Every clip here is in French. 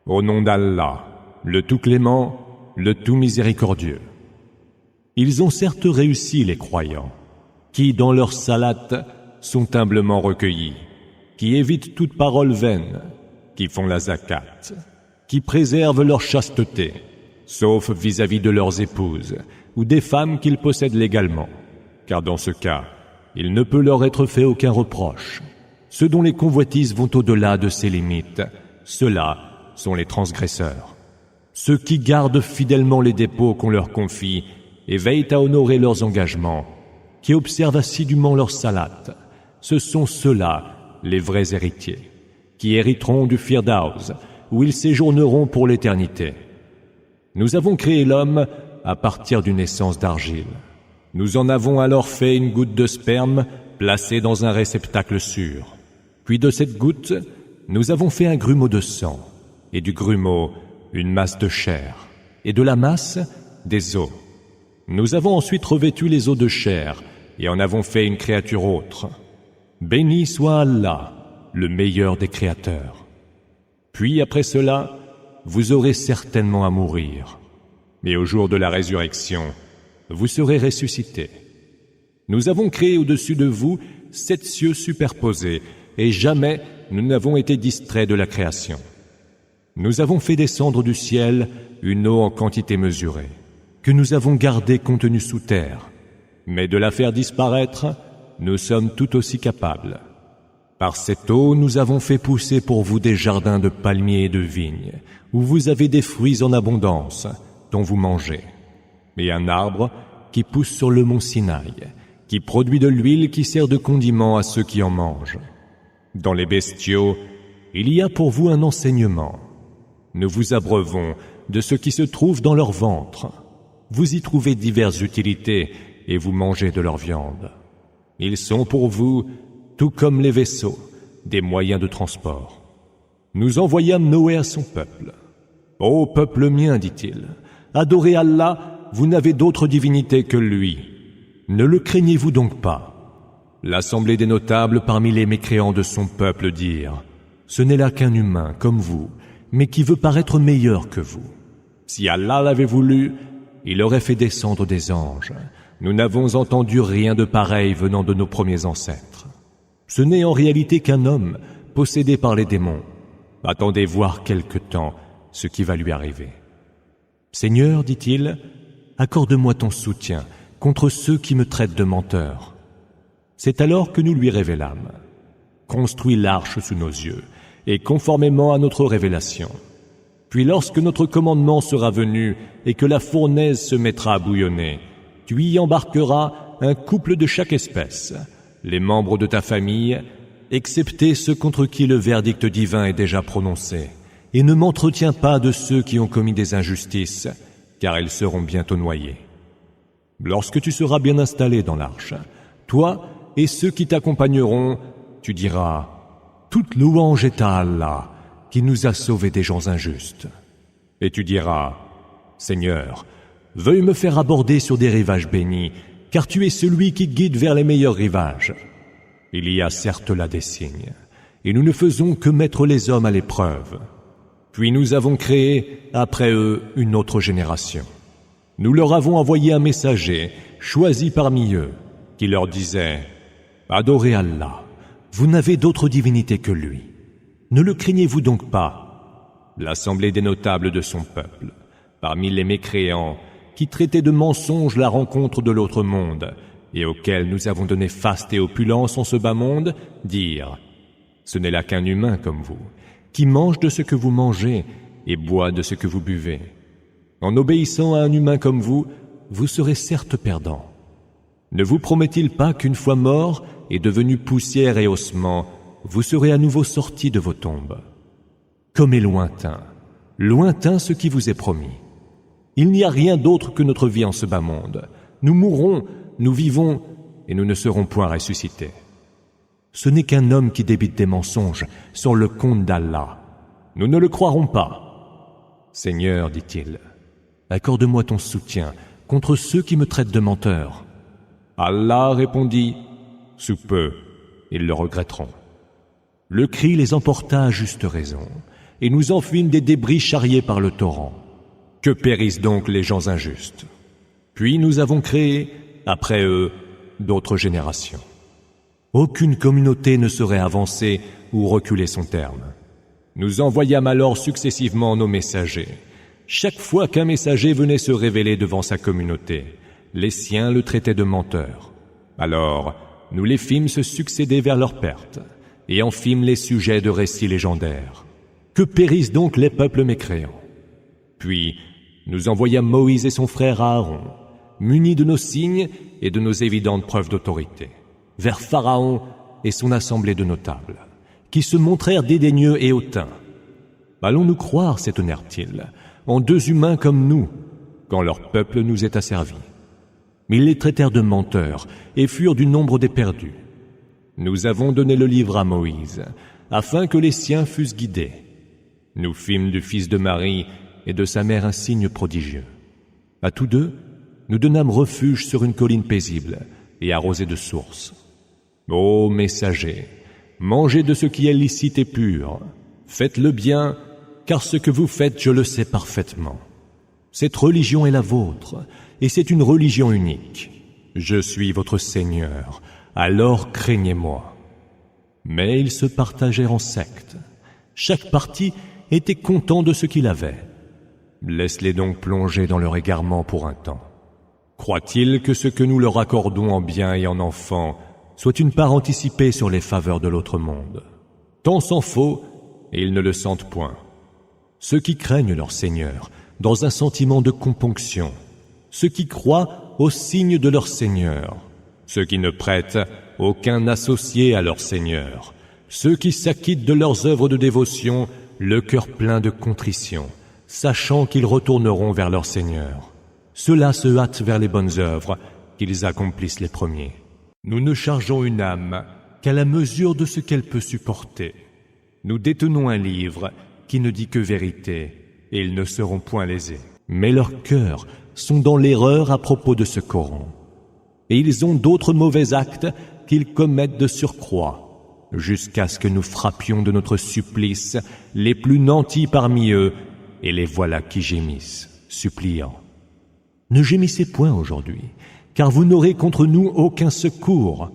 Au nom d'Allah, le tout clément, le tout miséricordieux. Ils ont certes réussi les croyants, qui dans leur salate sont humblement recueillis, qui évitent toute parole vaine, qui font la zakat, qui préservent leur chasteté, sauf vis-à-vis de leurs épouses ou des femmes qu'ils possèdent légalement, car dans ce cas, il ne peut leur être fait aucun reproche. Ceux dont les convoitises vont au-delà de ces limites, ceux-là sont les transgresseurs. Ceux qui gardent fidèlement les dépôts qu'on leur confie et veillent à honorer leurs engagements, qui observent assidûment leur salate, ce sont ceux-là les vrais héritiers, qui hériteront du Firdaus, où ils séjourneront pour l'éternité. Nous avons créé l'homme à partir d'une essence d'argile. Nous en avons alors fait une goutte de sperme placée dans un réceptacle sûr. Puis de cette goutte, nous avons fait un grumeau de sang, et du grumeau, une masse de chair, et de la masse, des os. Nous avons ensuite revêtu les os de chair, et en avons fait une créature autre. Béni soit Allah, le meilleur des créateurs. Puis après cela, vous aurez certainement à mourir. Mais au jour de la résurrection, vous serez ressuscités. Nous avons créé au-dessus de vous 7 cieux superposés, et jamais nous n'avons été distraits de la création. Nous avons fait descendre du ciel une eau en quantité mesurée, que nous avons gardée contenue sous terre, mais de la faire disparaître, nous sommes tout aussi capables. Par cette eau, nous avons fait pousser pour vous des jardins de palmiers et de vignes, où vous avez des fruits en abondance, dont vous mangez, et un arbre qui pousse sur le mont Sinaï, qui produit de l'huile qui sert de condiment à ceux qui en mangent. Dans les bestiaux, il y a pour vous un enseignement. Nous vous abreuvons de ce qui se trouve dans leur ventre. Vous y trouvez diverses utilités et vous mangez de leur viande. Ils sont pour vous, tout comme les vaisseaux, des moyens de transport. Nous envoyâmes Noé à son peuple. « Ô peuple mien, dit-il, adorez Allah, vous n'avez d'autre divinité que lui. Ne le craignez-vous donc pas ?» L'assemblée des notables parmi les mécréants de son peuple dirent « Ce n'est là qu'un humain comme vous, mais qui veut paraître meilleur que vous. Si Allah l'avait voulu, il aurait fait descendre des anges. Nous n'avons entendu rien de pareil venant de nos premiers ancêtres. Ce n'est en réalité qu'un homme possédé par les démons. Attendez voir quelque temps ce qui va lui arriver. Seigneur, dit-il, accorde-moi ton soutien contre ceux qui me traitent de menteur. C'est alors que nous lui révélâmes. Construis l'arche sous nos yeux, et conformément à notre révélation. Puis lorsque notre commandement sera venu et que la fournaise se mettra à bouillonner, tu y embarqueras un couple de chaque espèce, les membres de ta famille, excepté ceux contre qui le verdict divin est déjà prononcé, et ne m'entretiens pas de ceux qui ont commis des injustices, car ils seront bientôt noyés. Lorsque tu seras bien installé dans l'arche, toi et ceux qui t'accompagneront, tu diras « Toute louange est à Allah, qui nous a sauvés des gens injustes. » Et tu diras « Seigneur, veuille me faire aborder sur des rivages bénis, car tu es celui qui guide vers les meilleurs rivages. Il y a certes là des signes, et nous ne faisons que mettre les hommes à l'épreuve. Puis nous avons créé, après eux, une autre génération. Nous leur avons envoyé un messager, choisi parmi eux, qui leur disait « Adorez Allah, vous n'avez d'autre divinité que lui. Ne le craignez-vous donc pas ?» L'assemblée des notables de son peuple, parmi les mécréants, qui traitaient de mensonges la rencontre de l'autre monde, et auxquels nous avons donné faste et opulence en ce bas monde, dirent « Ce n'est là qu'un humain comme vous, qui mange de ce que vous mangez et boit de ce que vous buvez. En obéissant à un humain comme vous, vous serez certes perdant. Ne vous promet-il pas qu'une fois mort et devenu poussière et ossements, vous serez à nouveau sortis de vos tombes? Comme est lointain, lointain ce qui vous est promis. Il n'y a rien d'autre que notre vie en ce bas monde. Nous mourrons, nous vivons, et nous ne serons point ressuscités. Ce n'est qu'un homme qui débite des mensonges sur le compte d'Allah. Nous ne le croirons pas. Seigneur, dit-il, accorde-moi ton soutien contre ceux qui me traitent de menteur. Allah répondit, sous peu, ils le regretteront. Le cri les emporta à juste raison, et nous en fîmes des débris charriés par le torrent. Que périssent donc les gens injustes. Puis nous avons créé, après eux, d'autres générations. Aucune communauté ne saurait avancer ou reculer son terme. Nous envoyâmes alors successivement nos messagers. Chaque fois qu'un messager venait se révéler devant sa communauté, les siens le traitaient de menteur. Alors, nous les fîmes se succéder vers leur perte, et en fîmes les sujets de récits légendaires. Que périssent donc les peuples mécréants. Puis, nous envoyâmes Moïse et son frère Aaron, munis de nos signes et de nos évidentes preuves d'autorité, vers Pharaon et son assemblée de notables, qui se montrèrent dédaigneux et hautains. Allons-nous croire, s'étonnèrent-ils, en deux humains comme nous, quand leur peuple nous est asservi? Ils les traitèrent de menteurs et furent du nombre des perdus. Nous avons donné le livre à Moïse, afin que les siens fussent guidés. Nous fîmes du fils de Marie et de sa mère un signe prodigieux. À tous deux, nous donnâmes refuge sur une colline paisible et arrosée de sources. Ô messagers, mangez de ce qui est licite et pur. Faites le bien, car ce que vous faites, je le sais parfaitement. Cette religion est la vôtre, et c'est une religion unique. Je suis votre Seigneur, alors craignez-moi. Mais ils se partagèrent en sectes. Chaque parti était content de ce qu'il avait. Laisse-les donc plonger dans leur égarement pour un temps. Croient-ils que ce que nous leur accordons en biens et en enfants soit une part anticipée sur les faveurs de l'autre monde? Tant s'en faut, et ils ne le sentent point. Ceux qui craignent leur Seigneur, dans un sentiment de componction, ceux qui croient aux signes de leur Seigneur, ceux qui ne prêtent aucun associé à leur Seigneur, ceux qui s'acquittent de leurs œuvres de dévotion, le cœur plein de contrition, sachant qu'ils retourneront vers leur Seigneur. Ceux-là se hâtent vers les bonnes œuvres, qu'ils accomplissent les premiers. Nous ne chargeons une âme qu'à la mesure de ce qu'elle peut supporter. Nous détenons un livre qui ne dit que vérité, et ils ne seront point lésés. Mais leurs cœurs sont dans l'erreur à propos de ce Coran. Et ils ont d'autres mauvais actes qu'ils commettent de surcroît, jusqu'à ce que nous frappions de notre supplice les plus nantis parmi eux, et les voilà qui gémissent, suppliant. Ne gémissez point aujourd'hui, car vous n'aurez contre nous aucun secours.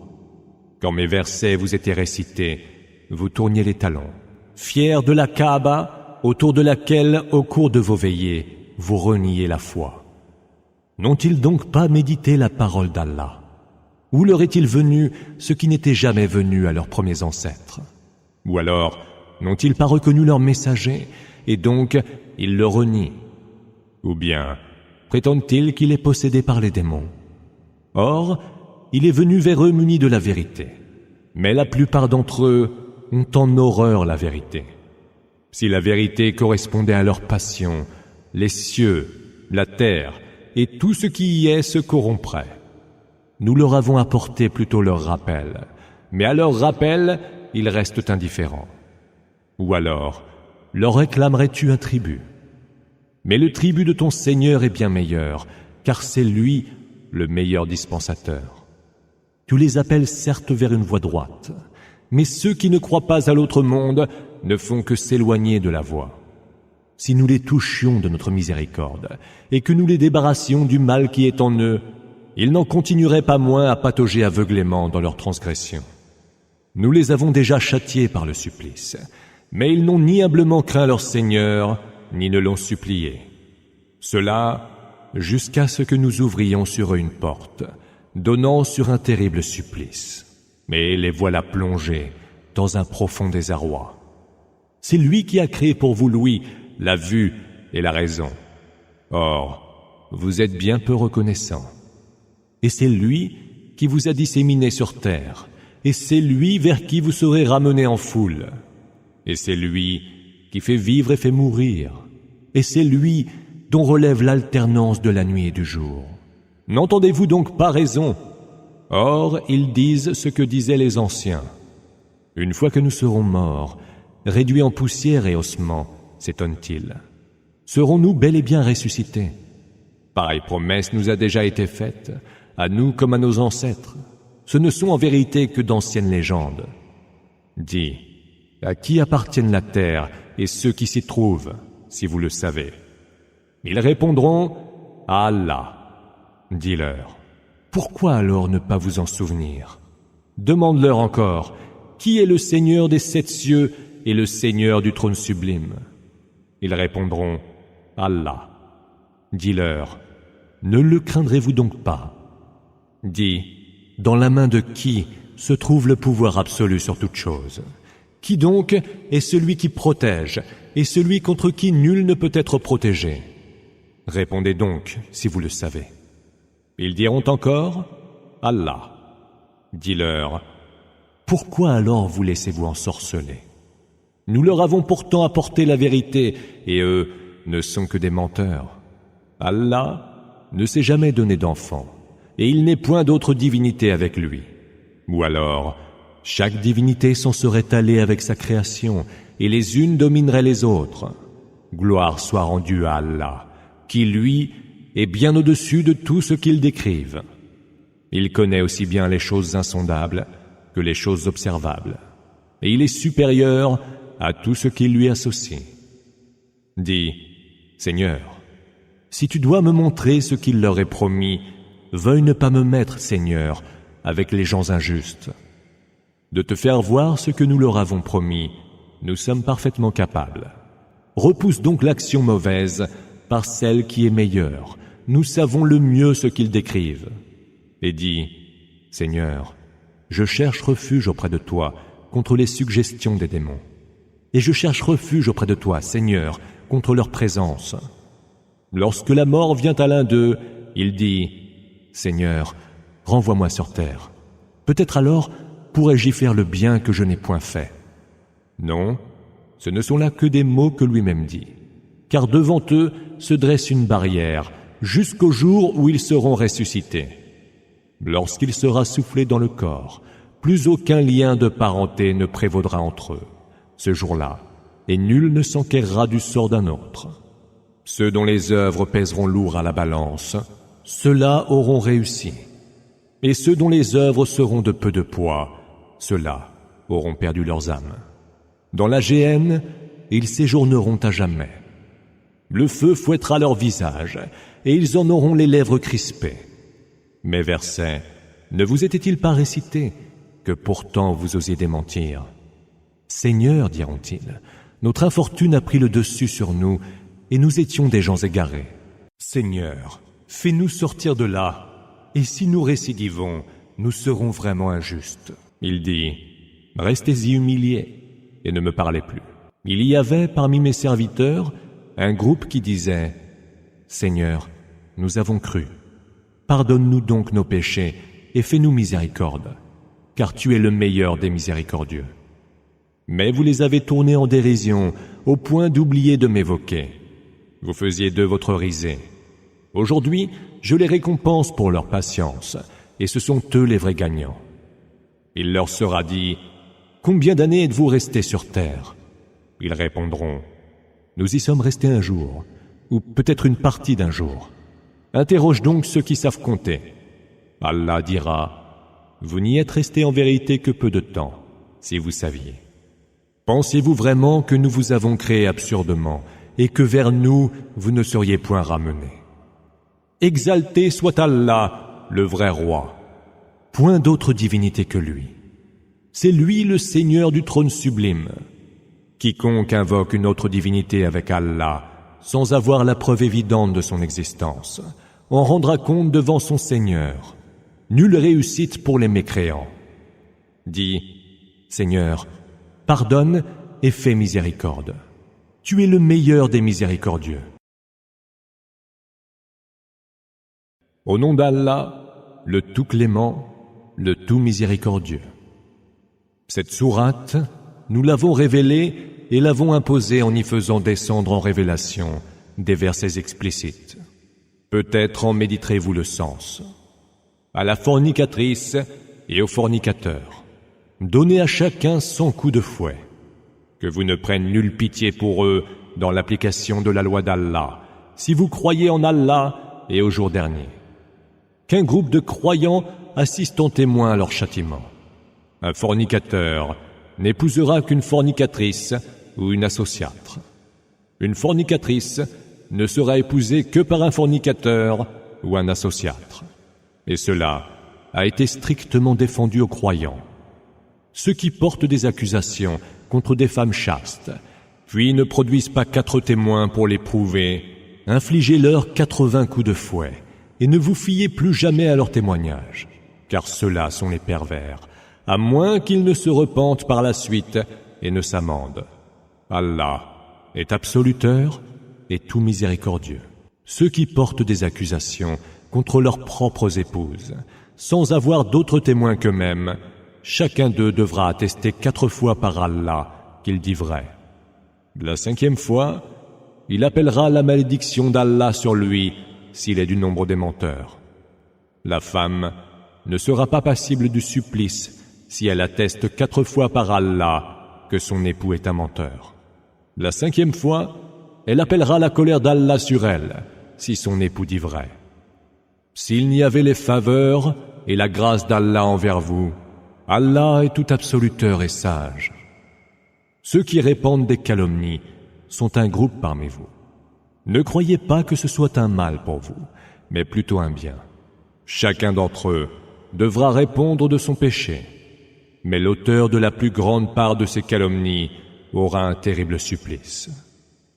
Quand mes versets vous étaient récités, vous tourniez les talons, fiers de la Kaaba, autour de laquelle, au cours de vos veillées, vous reniez la foi. N'ont-ils donc pas médité la parole d'Allah? Où leur est-il venu ce qui n'était jamais venu à leurs premiers ancêtres? Ou alors, n'ont-ils pas reconnu leur messager, et donc ils le renient? Ou bien, prétendent-ils qu'il est possédé par les démons? Or, il est venu vers eux muni de la vérité. Mais la plupart d'entre eux ont en horreur la vérité. Si la vérité correspondait à leur passion, les cieux, la terre et tout ce qui y est se corrompraient. Nous leur avons apporté plutôt leur rappel, mais à leur rappel, ils restent indifférents. Ou alors, leur réclamerais-tu un tribut? Mais le tribut de ton Seigneur est bien meilleur, car c'est lui le meilleur dispensateur. Tu les appelles certes vers une voie droite, mais ceux qui ne croient pas à l'autre monde ne font que s'éloigner de la voie. Si nous les touchions de notre miséricorde, et que nous les débarrassions du mal qui est en eux, ils n'en continueraient pas moins à patauger aveuglément dans leurs transgressions. Nous les avons déjà châtiés par le supplice, mais ils n'ont ni humblement craint leur Seigneur, ni ne l'ont supplié. Cela, jusqu'à ce que nous ouvrions sur eux une porte, donnant sur un terrible supplice. Mais les voilà plongés dans un profond désarroi. C'est lui qui a créé pour vous l'ouïe, la vue et la raison. Or, vous êtes bien peu reconnaissants. Et c'est lui qui vous a disséminés sur terre, et c'est lui vers qui vous serez ramenés en foule. Et c'est lui qui fait vivre et fait mourir. Et c'est lui dont relève l'alternance de la nuit et du jour. N'entendez-vous donc pas raison? Or, ils disent ce que disaient les anciens. Une fois que nous serons morts, réduits en poussière et ossements, s'étonnent-ils. Serons-nous bel et bien ressuscités? Pareille promesse nous a déjà été faite, à nous comme à nos ancêtres. Ce ne sont en vérité que d'anciennes légendes. Dis, à qui appartiennent la terre et ceux qui s'y trouvent, si vous le savez. Ils répondront, à Allah. Dis-leur, pourquoi alors ne pas vous en souvenir? Demande-leur encore, qui est le Seigneur des 7 cieux et le Seigneur du trône sublime? Ils répondront, Allah. Dis-leur, ne le craindrez-vous donc pas? Dis, dans la main de qui se trouve le pouvoir absolu sur toute chose? Qui donc est celui qui protège et celui contre qui nul ne peut être protégé? Répondez donc, si vous le savez. Ils diront encore, Allah. Dis-leur, pourquoi alors vous laissez-vous ensorceler? Nous leur avons pourtant apporté la vérité, et eux ne sont que des menteurs. Allah ne s'est jamais donné d'enfant, et il n'est point d'autre divinité avec lui. Ou alors, chaque divinité s'en serait allée avec sa création, et les unes domineraient les autres. Gloire soit rendue à Allah, qui, lui, est bien au-dessus de tout ce qu'ils décrivent. Il connaît aussi bien les choses insondables que les choses observables, et il est supérieur à tout ce qui lui associe. Dis, Seigneur, si tu dois me montrer ce qu'il leur est promis, veuille ne pas me mettre, Seigneur, avec les gens injustes. De te faire voir ce que nous leur avons promis, nous sommes parfaitement capables. Repousse donc l'action mauvaise par celle qui est meilleure. Nous savons le mieux ce qu'ils décrivent. Et dis, Seigneur, je cherche refuge auprès de toi contre les suggestions des démons. Et je cherche refuge auprès de toi, Seigneur, contre leur présence. Lorsque la mort vient à l'un d'eux, il dit, Seigneur, renvoie-moi sur terre. Peut-être alors pourrais-je y faire le bien que je n'ai point fait. Non, ce ne sont là que des mots que lui-même dit. Car devant eux se dresse une barrière, jusqu'au jour où ils seront ressuscités. Lorsqu'il sera soufflé dans le corps, plus aucun lien de parenté ne prévaudra entre eux, ce jour-là, et nul ne s'enquérera du sort d'un autre. Ceux dont les œuvres pèseront lourd à la balance, ceux-là auront réussi. Et ceux dont les œuvres seront de peu de poids, ceux-là auront perdu leurs âmes. Dans la géhenne, ils séjourneront à jamais. Le feu fouettera leur visage, et ils en auront les lèvres crispées. Mes versets ne vous étaient-ils pas récités, que pourtant vous osiez démentir? Seigneur, diront-ils, notre infortune a pris le dessus sur nous, et nous étions des gens égarés. Seigneur, fais-nous sortir de là, et si nous récidivons, nous serons vraiment injustes. Il dit, restez-y humiliés, et ne me parlez plus. Il y avait parmi mes serviteurs un groupe qui disait, Seigneur, nous avons cru. Pardonne-nous donc nos péchés et fais-nous miséricorde, car tu es le meilleur des miséricordieux. Mais vous les avez tournés en dérision, au point d'oublier de m'évoquer. Vous faisiez d'eux votre risée. Aujourd'hui, je les récompense pour leur patience, et ce sont eux les vrais gagnants. Il leur sera dit, combien d'années êtes-vous restés sur terre? Ils répondront, nous y sommes restés un jour, ou peut-être une partie d'un jour. Interroge donc ceux qui savent compter. Allah dira, vous n'y êtes restés en vérité que peu de temps, si vous saviez. Pensez-vous vraiment que nous vous avons créé absurdement, et que vers nous vous ne seriez point ramenés? Exalté soit Allah, le vrai roi. Point d'autre divinité que lui. C'est lui le Seigneur du trône sublime. Quiconque invoque une autre divinité avec Allah, sans avoir la preuve évidente de son existence, en rendra compte devant son Seigneur. Nulle réussite pour les mécréants. Dis, Seigneur, pardonne et fais miséricorde. Tu es le meilleur des miséricordieux. Au nom d'Allah, le tout clément, le tout miséricordieux. Cette sourate, nous l'avons révélée et l'avons imposée en y faisant descendre en révélation des versets explicites. Peut-être en méditerez-vous le sens. À la fornicatrice et au fornicateur, donnez à chacun 100 coups de fouet. Que vous ne preniez nulle pitié pour eux dans l'application de la loi d'Allah, si vous croyez en Allah et au jour dernier. Qu'un groupe de croyants assiste en témoin à leur châtiment. Un fornicateur n'épousera qu'une fornicatrice ou une associâtre. Une fornicatrice ne sera épousée que par un fornicateur ou un associâtre. Et cela a été strictement défendu aux croyants. Ceux qui portent des accusations contre des femmes chastes, puis ne produisent pas 4 témoins pour les prouver, infligez-leur 80 coups de fouet, et ne vous fiez plus jamais à leurs témoignages, car ceux-là sont les pervers, à moins qu'ils ne se repentent par la suite et ne s'amendent. Allah est absoluteur et tout miséricordieux. Ceux qui portent des accusations contre leurs propres épouses, sans avoir d'autres témoins qu'eux-mêmes, chacun d'eux devra attester 4 fois par Allah qu'il dit vrai. La 5e fois, il appellera la malédiction d'Allah sur lui s'il est du nombre des menteurs. La femme ne sera pas passible du supplice si elle atteste 4 fois par Allah que son époux est un menteur. La 5e fois, elle appellera la colère d'Allah sur elle si son époux dit vrai. S'il n'y avait les faveurs et la grâce d'Allah envers vous, Allah est tout absoluteur et sage. Ceux qui répandent des calomnies sont un groupe parmi vous. Ne croyez pas que ce soit un mal pour vous, mais plutôt un bien. Chacun d'entre eux devra répondre de son péché, mais l'auteur de la plus grande part de ces calomnies aura un terrible supplice.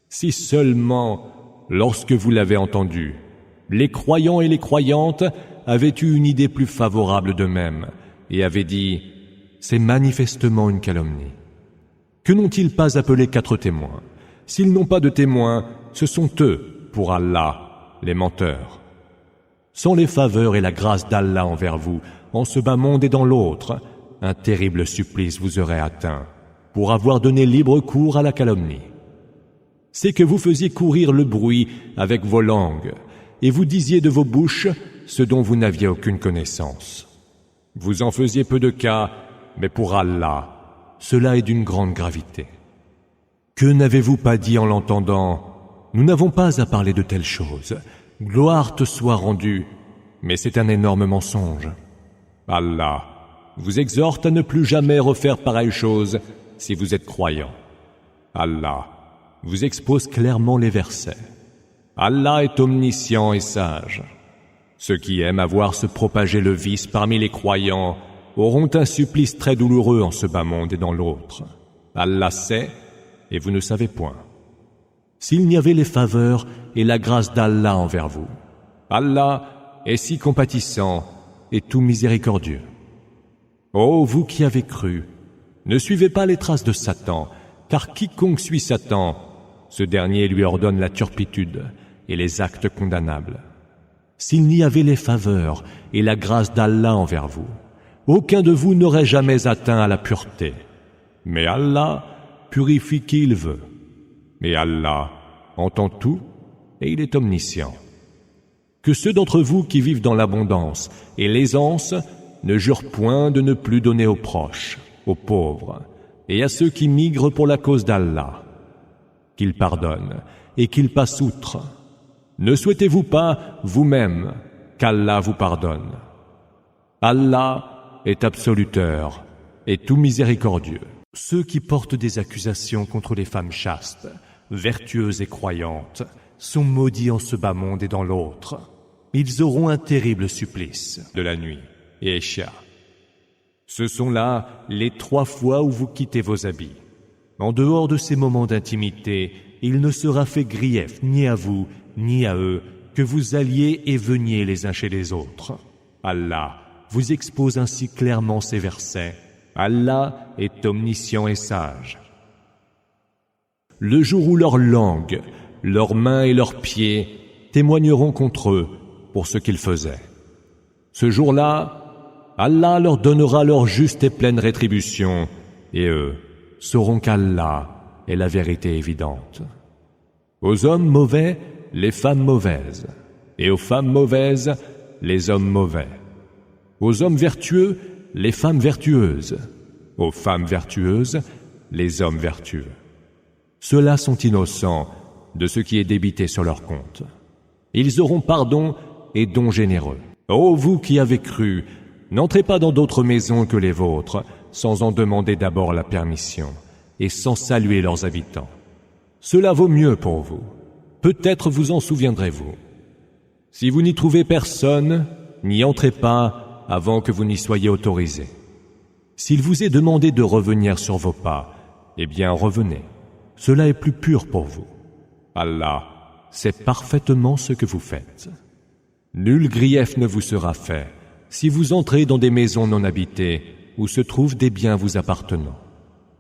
Si seulement, lorsque vous l'avez entendu, les croyants et les croyantes avaient eu une idée plus favorable d'eux-mêmes et avaient dit « c'est manifestement une calomnie ». Que n'ont-ils pas appelé 4 témoins? S'ils n'ont pas de témoins, ce sont eux, pour Allah, les menteurs. Sans les faveurs et la grâce d'Allah envers vous, en ce bas monde et dans l'autre, un terrible supplice vous aurait atteint, pour avoir donné libre cours à la calomnie. C'est que vous faisiez courir le bruit avec vos langues, et vous disiez de vos bouches ce dont vous n'aviez aucune connaissance. Vous en faisiez peu de cas, mais pour Allah, cela est d'une grande gravité. Que n'avez-vous pas dit en l'entendant? Nous n'avons pas à parler de telles choses. Gloire te soit rendue, mais c'est un énorme mensonge. Allah vous exhorte à ne plus jamais refaire pareille chose si vous êtes croyant. Allah vous expose clairement les versets. Allah est omniscient et sage. Ceux qui aiment à voir se propager le vice parmi les croyants auront un supplice très douloureux en ce bas monde et dans l'autre. Allah sait, et vous ne savez point. S'il n'y avait les faveurs et la grâce d'Allah envers vous, Allah est si compatissant et tout miséricordieux. Ô vous qui avez cru, ne suivez pas les traces de Satan, car quiconque suit Satan, ce dernier lui ordonne la turpitude et les actes condamnables. S'il n'y avait les faveurs et la grâce d'Allah envers vous, aucun de vous n'aurait jamais atteint à la pureté. Mais Allah purifie qui il veut. Mais Allah entend tout et il est omniscient. Que ceux d'entre vous qui vivent dans l'abondance et l'aisance ne jurent point de ne plus donner aux proches, aux pauvres et à ceux qui migrent pour la cause d'Allah. Qu'ils pardonnent et qu'ils passent outre. Ne souhaitez-vous pas, vous-même, qu'Allah vous pardonne? Allah est absoluteur et tout miséricordieux. Ceux qui portent des accusations contre les femmes chastes, vertueuses et croyantes, sont maudits en ce bas monde et dans l'autre. Ils auront un terrible supplice de la nuit et Isha. Ce sont là les 3 fois où vous quittez vos habits. En dehors de ces moments d'intimité, il ne sera fait grief ni à vous, ni à eux, que vous alliez et veniez les uns chez les autres. Allah vous expose ainsi clairement ces versets. Allah est omniscient et sage. Le jour où leurs langues, leurs mains et leurs pieds témoigneront contre eux pour ce qu'ils faisaient. Ce jour-là, Allah leur donnera leur juste et pleine rétribution, et eux sauront qu'Allah est la vérité évidente. Aux hommes mauvais, les femmes mauvaises, et aux femmes mauvaises, les hommes mauvais. Aux hommes vertueux, les femmes vertueuses, aux femmes vertueuses, les hommes vertueux. Ceux-là sont innocents de ce qui est débité sur leur compte. Ils auront pardon et dons généreux. Ô vous qui avez cru, n'entrez pas dans d'autres maisons que les vôtres, sans en demander d'abord la permission et sans saluer leurs habitants. Cela vaut mieux pour vous. Peut-être vous en souviendrez-vous. Si vous n'y trouvez personne, n'y entrez pas avant que vous n'y soyez autorisés. S'il vous est demandé de revenir sur vos pas, eh bien revenez. Cela est plus pur pour vous. Allah sait parfaitement ce que vous faites. Nul grief ne vous sera fait si vous entrez dans des maisons non habitées où se trouvent des biens vous appartenant.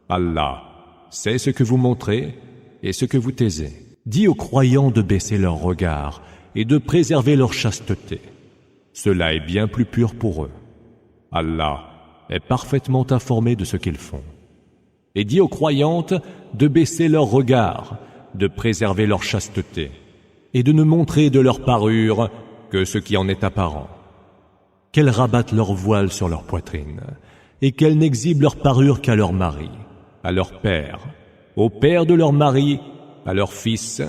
Allah sait ce que vous montrez et ce que vous taisez. Dis aux croyants de baisser leur regard et de préserver leur chasteté. Cela est bien plus pur pour eux. Allah est parfaitement informé de ce qu'ils font. Et dis aux croyantes de baisser leur regard, de préserver leur chasteté, et de ne montrer de leur parure que ce qui en est apparent. Qu'elles rabattent leur voile sur leur poitrine, et qu'elles n'exhibent leur parure qu'à leur mari, à leur père, au père de leur mari, à leur fils,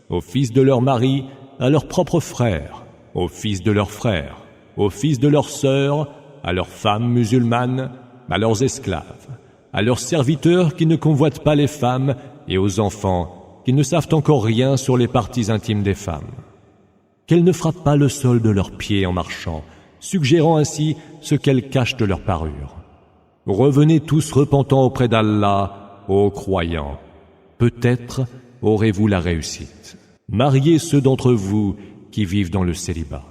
au fils de leur mari, à leurs propres frères, aux fils de leurs frères, aux fils de leurs sœurs, à leurs femmes musulmanes, à leurs esclaves, à leurs serviteurs qui ne convoitent pas les femmes et aux enfants qui ne savent encore rien sur les parties intimes des femmes. Qu'elles ne frappent pas le sol de leurs pieds en marchant, suggérant ainsi ce qu'elles cachent de leur parure. Revenez tous repentants auprès d'Allah, ô croyants. Peut-être aurez-vous la réussite. Mariez ceux d'entre vous qui vivent dans le célibat,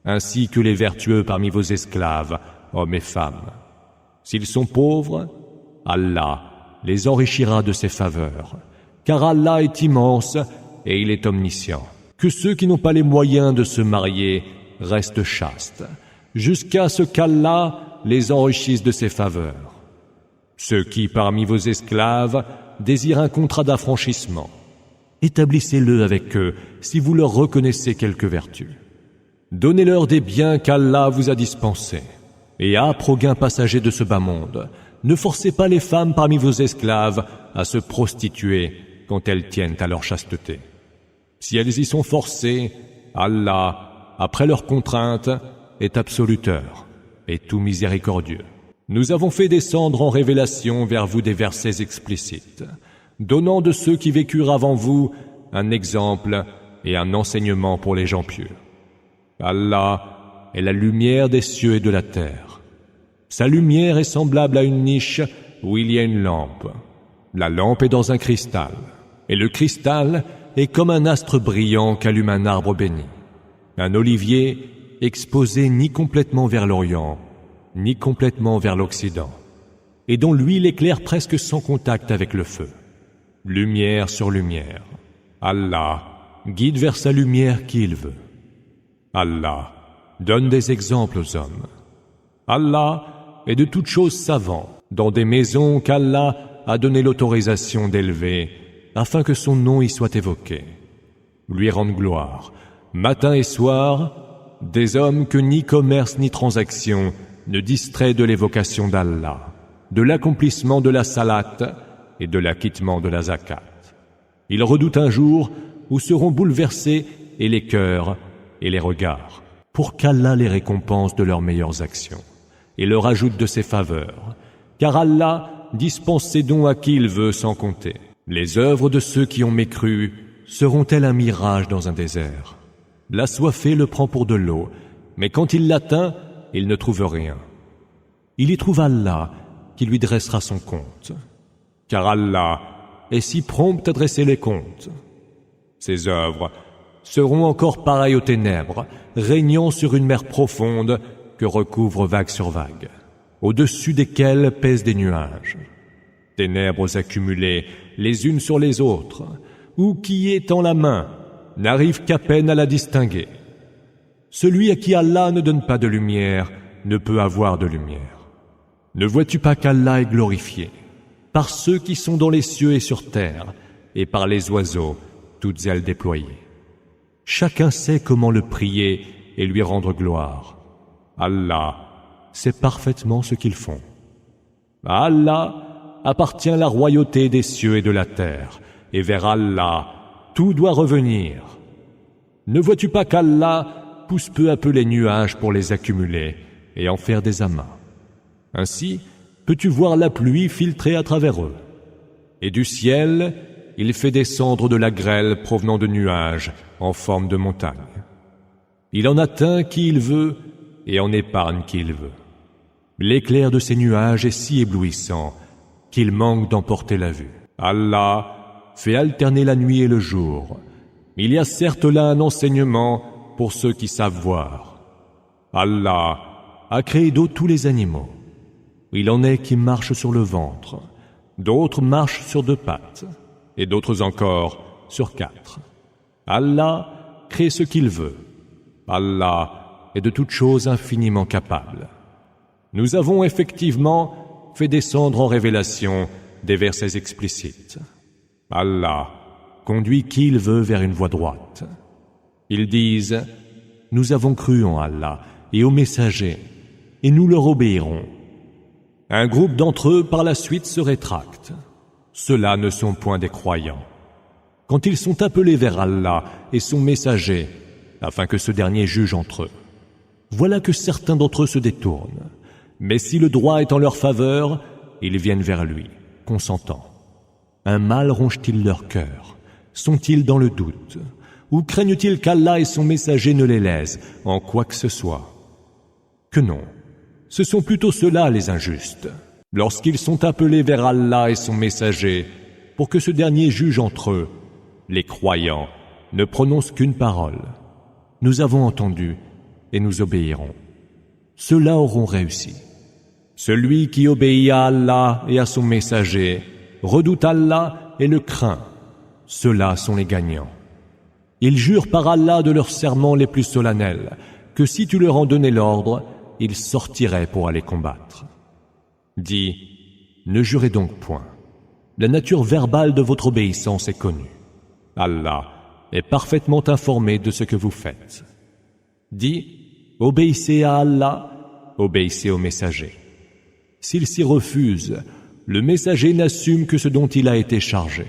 ainsi que les vertueux parmi vos esclaves, hommes et femmes. S'ils sont pauvres, Allah les enrichira de ses faveurs, car Allah est immense et il est omniscient. Que ceux qui n'ont pas les moyens de se marier restent chastes, jusqu'à ce qu'Allah les enrichisse de ses faveurs. Ceux qui, parmi vos esclaves, désirent un contrat d'affranchissement, établissez-le avec eux si vous leur reconnaissez quelque vertu. Donnez-leur des biens qu'Allah vous a dispensés, et âpre au gain passager de ce bas monde, ne forcez pas les femmes parmi vos esclaves à se prostituer quand elles tiennent à leur chasteté. Si elles y sont forcées, Allah, après leur contrainte, est absoluteur et tout miséricordieux. Nous avons fait descendre en révélation vers vous des versets explicites, donnant de ceux qui vécurent avant vous un exemple et un enseignement pour les gens pieux. Allah est la lumière des cieux et de la terre. Sa lumière est semblable à une niche où il y a une lampe. La lampe est dans un cristal, et le cristal est comme un astre brillant qu'allume un arbre béni. Un olivier exposé ni complètement vers l'Orient, ni complètement vers l'Occident, et dont l'huile éclaire presque sans contact avec le feu. Lumière sur lumière. Allah guide vers sa lumière qui il veut. Allah donne des exemples aux hommes. Allah est de toutes choses savant, dans des maisons qu'Allah a donné l'autorisation d'élever, afin que son nom y soit évoqué. Lui rendre gloire, matin et soir, des hommes que ni commerce ni transaction ne distrait de l'évocation d'Allah, de l'accomplissement de la salat et de l'acquittement de la zakat. Ils redoutent un jour où seront bouleversés et les cœurs et les regards, pour qu'Allah les récompense de leurs meilleures actions et leur ajoute de ses faveurs, car Allah dispense ses dons à qui il veut sans compter. Les œuvres de ceux qui ont mécru seront-elles un mirage dans un désert? L'assoiffé le prend pour de l'eau, mais quand il l'atteint, il ne trouve rien. Il y trouve Allah qui lui dressera son compte, car Allah est si prompt à dresser les comptes. Ses œuvres seront encore pareilles aux ténèbres, régnant sur une mer profonde que recouvre vague sur vague, au-dessus desquelles pèsent des nuages. Ténèbres accumulées les unes sur les autres, ou qui, étend la main, n'arrive qu'à peine à la distinguer. Celui à qui Allah ne donne pas de lumière ne peut avoir de lumière. Ne vois-tu pas qu'Allah est glorifié par ceux qui sont dans les cieux et sur terre, et par les oiseaux, toutes ailes déployées? Chacun sait comment le prier et lui rendre gloire. Allah sait parfaitement ce qu'ils font. À Allah appartient la royauté des cieux et de la terre, et vers Allah tout doit revenir. Ne vois-tu pas qu'Allah pousse peu à peu les nuages pour les accumuler et en faire des amas? Ainsi, peux-tu voir la pluie filtrer à travers eux? Et du ciel, il fait descendre de la grêle provenant de nuages en forme de montagne. Il en atteint qui il veut et en épargne qui il veut. L'éclair de ces nuages est si éblouissant qu'il manque d'emporter la vue. Allah fait alterner la nuit et le jour. Il y a certes là un enseignement pour ceux qui savent voir. Allah a créé d'eau tous les animaux. Il en est qui marchent sur le ventre, d'autres marchent sur 2 pattes, et d'autres encore sur 4. Allah crée ce qu'il veut. Allah est de toutes choses infiniment capable. Nous avons effectivement fait descendre en révélation des versets explicites. Allah conduit qui il veut vers une voie droite. Ils disent « Nous avons cru en Allah et aux messagers, et nous leur obéirons. » Un groupe d'entre eux par la suite se rétracte. Ceux-là ne sont point des croyants. Quand ils sont appelés vers Allah et son messager, afin que ce dernier juge entre eux, voilà que certains d'entre eux se détournent. Mais si le droit est en leur faveur, ils viennent vers lui, consentants. Un mal ronge-t-il leur cœur? Sont-ils dans le doute? Ou craignent-ils qu'Allah et son messager ne les lèsent en quoi que ce soit? Que non, ce sont plutôt ceux-là les injustes. Lorsqu'ils sont appelés vers Allah et son messager, pour que ce dernier juge entre eux, les croyants ne prononcent qu'une parole. Nous avons entendu et nous obéirons. Ceux-là auront réussi. Celui qui obéit à Allah et à son messager, redoute Allah et le craint. Ceux-là sont les gagnants. Ils jurent par Allah de leurs serments les plus solennels, que si tu leur en donnais l'ordre, ils sortiraient pour aller combattre. Dis, ne jurez donc point. La nature verbale de votre obéissance est connue. Allah est parfaitement informé de ce que vous faites. Dis, obéissez à Allah, obéissez au messager. S'il s'y refuse, le messager n'assume que ce dont il a été chargé,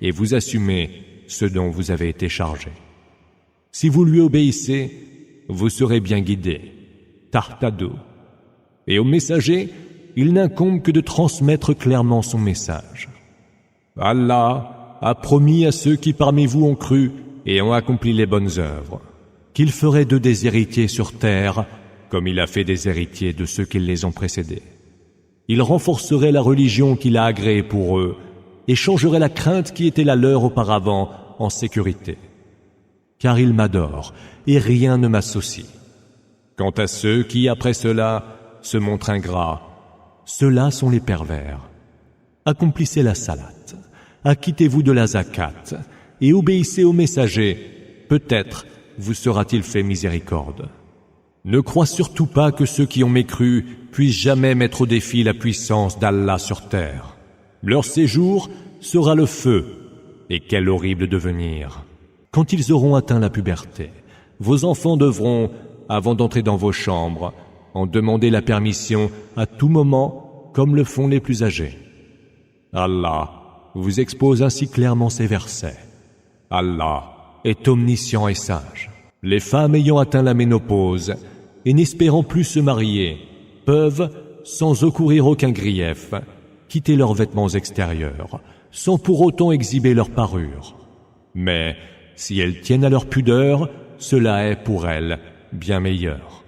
et vous assumez ce dont vous avez été chargé. Si vous lui obéissez, vous serez bien guidés. Tahtadou. Et au messager, il n'incombe que de transmettre clairement son message. Allah a promis à ceux qui parmi vous ont cru et ont accompli les bonnes œuvres, qu'il ferait d'eux des héritiers sur terre, comme il a fait des héritiers de ceux qui les ont précédés. Il renforcerait la religion qu'il a agréée pour eux et changerait la crainte qui était la leur auparavant en sécurité. Car il m'adore et rien ne m'associe. Quant à ceux qui, après cela, se montrent ingrats, ceux-là sont les pervers. Accomplissez la salate, acquittez-vous de la zakat et obéissez au messager. Peut-être vous sera-t-il fait miséricorde. Ne crois surtout pas que ceux qui ont mécru puissent jamais mettre au défi la puissance d'Allah sur terre. Leur séjour sera le feu, et quel horrible devenir. Quand ils auront atteint la puberté, vos enfants devront, avant d'entrer dans vos chambres, en demander la permission à tout moment, comme le font les plus âgés. Allah vous expose ainsi clairement ces versets. Allah est omniscient et sage. Les femmes ayant atteint la ménopause et n'espérant plus se marier peuvent, sans encourir aucun grief, quitter leurs vêtements extérieurs, sans pour autant exhiber leur parure. Mais si elles tiennent à leur pudeur, cela est pour elles bien meilleur.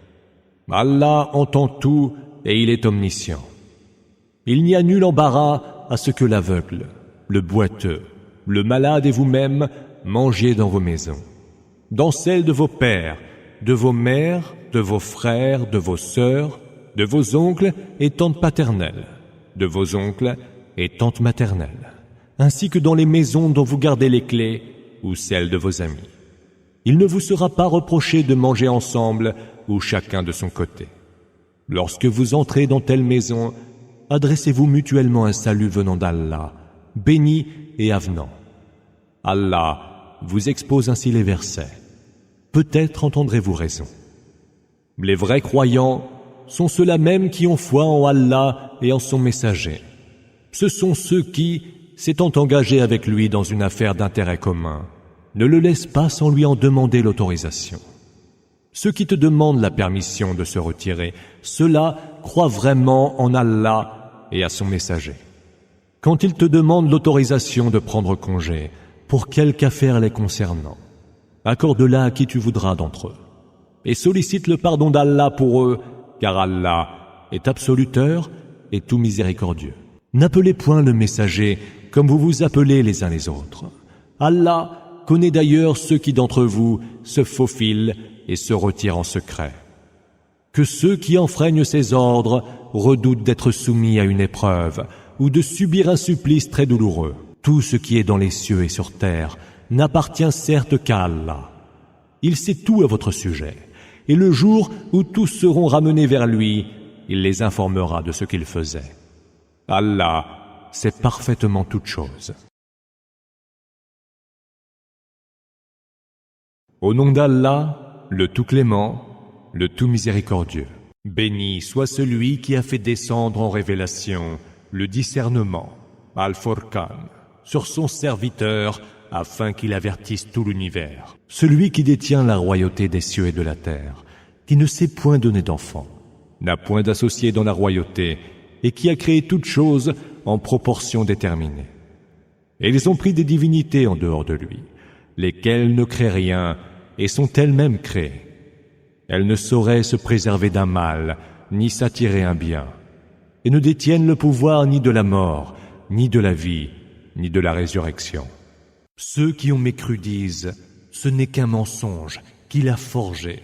Allah entend tout et il est omniscient. Il n'y a nul embarras à ce que l'aveugle, le boiteux, le malade et vous-même mangiez dans vos maisons, dans celles de vos pères, de vos mères, de vos frères, de vos sœurs, de vos oncles et tantes paternelles, de vos oncles et tantes maternelles, ainsi que dans les maisons dont vous gardez les clés ou celles de vos amis. Il ne vous sera pas reproché de manger ensemble ou chacun de son côté. Lorsque vous entrez dans telle maison, adressez-vous mutuellement un salut venant d'Allah, béni et avenant. Allah vous expose ainsi les versets. Peut-être entendrez-vous raison. Les vrais croyants sont ceux-là même qui ont foi en Allah et en son messager. Ce sont ceux qui, s'étant engagés avec lui dans une affaire d'intérêt commun, ne le laissent pas sans lui en demander l'autorisation. Ceux qui te demandent la permission de se retirer, ceux-là croient vraiment en Allah et à son messager. Quand ils te demandent l'autorisation de prendre congé pour quelque affaire les concernant, accorde-la à qui tu voudras d'entre eux, et sollicite le pardon d'Allah pour eux, car Allah est absoluteur et tout miséricordieux. N'appelez point le messager comme vous vous appelez les uns les autres. Allah connaît d'ailleurs ceux qui d'entre vous se faufilent et se retirent en secret. Que ceux qui enfreignent ses ordres redoutent d'être soumis à une épreuve ou de subir un supplice très douloureux. Tout ce qui est dans les cieux et sur terre n'appartient certes qu'à Allah. Il sait tout à votre sujet, et le jour où tous seront ramenés vers lui, il les informera de ce qu'ils faisaient. Allah sait parfaitement toutes choses. Au nom d'Allah, le tout clément, le tout miséricordieux. Béni soit celui qui a fait descendre en révélation le discernement, Al-Furqan, sur son serviteur afin qu'il avertisse tout l'univers. Celui qui détient la royauté des cieux et de la terre, qui ne s'est point donné d'enfant, n'a point d'associé dans la royauté et qui a créé toutes choses en proportion déterminée. Et ils ont pris des divinités en dehors de lui, lesquelles ne créent rien et sont elles-mêmes créées. Elles ne sauraient se préserver d'un mal, ni s'attirer un bien, et ne détiennent le pouvoir ni de la mort, ni de la vie, ni de la résurrection. Ceux qui ont mécru disent, ce n'est qu'un mensonge qu'il a forgé,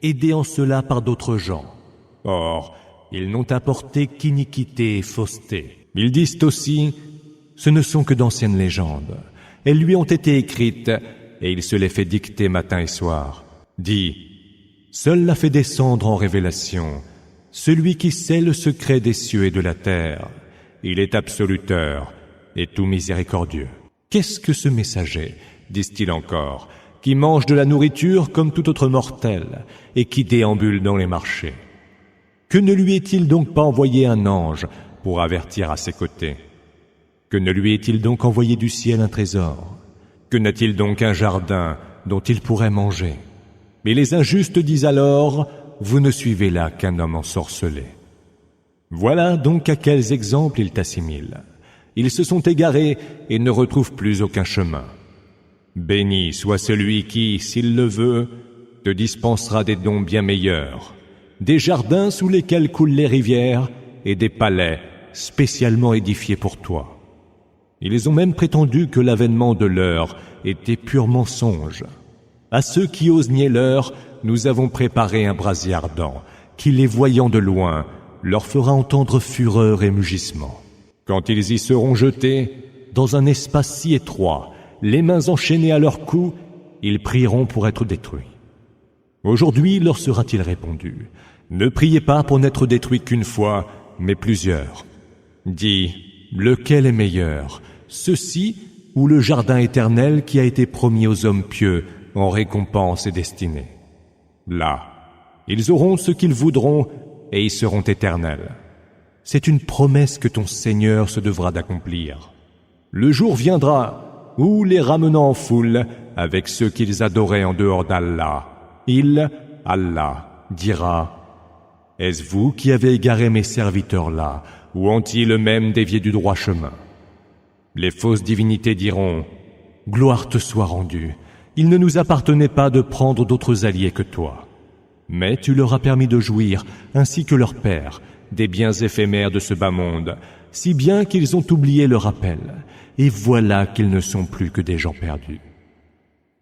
aidé en cela par d'autres gens. Or, ils n'ont apporté qu'iniquité et fausseté. Ils disent aussi, ce ne sont que d'anciennes légendes. Elles lui ont été écrites, et il se les fait dicter matin et soir. Dis, seul l'a fait descendre en révélation, celui qui sait le secret des cieux et de la terre. Il est absoluteur et tout miséricordieux. Qu'est-ce que ce messager, disent-ils encore, qui mange de la nourriture comme tout autre mortel et qui déambule dans les marchés? Que ne lui est-il donc pas envoyé un ange pour avertir à ses côtés? Que ne lui est-il donc envoyé du ciel un trésor? Que n'a-t-il donc un jardin dont il pourrait manger? Mais les injustes disent alors, vous ne suivez là qu'un homme ensorcelé. Voilà donc à quels exemples ils t'assimilent. Ils se sont égarés et ne retrouvent plus aucun chemin. Béni soit celui qui, s'il le veut, te dispensera des dons bien meilleurs, des jardins sous lesquels coulent les rivières et des palais spécialement édifiés pour toi. Ils ont même prétendu que l'avènement de l'heure était pur mensonge. À ceux qui osent nier l'heure, nous avons préparé un brasier ardent qui, les voyant de loin, leur fera entendre fureur et mugissement. Quand ils y seront jetés, dans un espace si étroit, les mains enchaînées à leur cou, ils prieront pour être détruits. Aujourd'hui leur sera-t-il répondu, ne priez pas pour n'être détruits qu'une fois, mais plusieurs. Dis, lequel est meilleur, ceci ou le jardin éternel qui a été promis aux hommes pieux en récompense et destinée? Là, ils auront ce qu'ils voudront et ils seront éternels. C'est une promesse que ton Seigneur se devra d'accomplir. Le jour viendra où, les ramenant en foule avec ceux qu'ils adoraient en dehors d'Allah, Allah, dira, « Est-ce vous qui avez égaré mes serviteurs là, ou ont-ils eux-mêmes dévié du droit chemin ?» Les fausses divinités diront, « Gloire te soit rendue, il ne nous appartenait pas de prendre d'autres alliés que toi. Mais tu leur as permis de jouir, ainsi que leur père, des biens éphémères de ce bas monde, si bien qu'ils ont oublié le rappel, et voilà qu'ils ne sont plus que des gens perdus.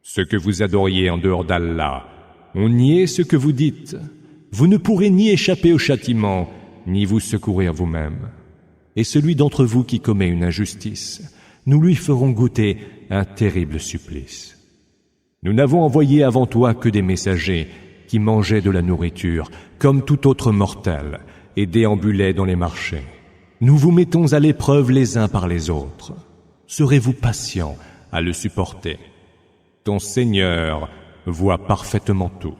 Ce que vous adoriez en dehors d'Allah, on niait ce que vous dites. Vous ne pourrez ni échapper au châtiment, ni vous secourir vous-même. Et celui d'entre vous qui commet une injustice, nous lui ferons goûter un terrible supplice. Nous n'avons envoyé avant toi que des messagers qui mangeaient de la nourriture, comme tout autre mortel, et déambulaient dans les marchés. Nous vous mettons à l'épreuve les uns par les autres. Serez-vous patients à le supporter? Ton Seigneur voit parfaitement tout.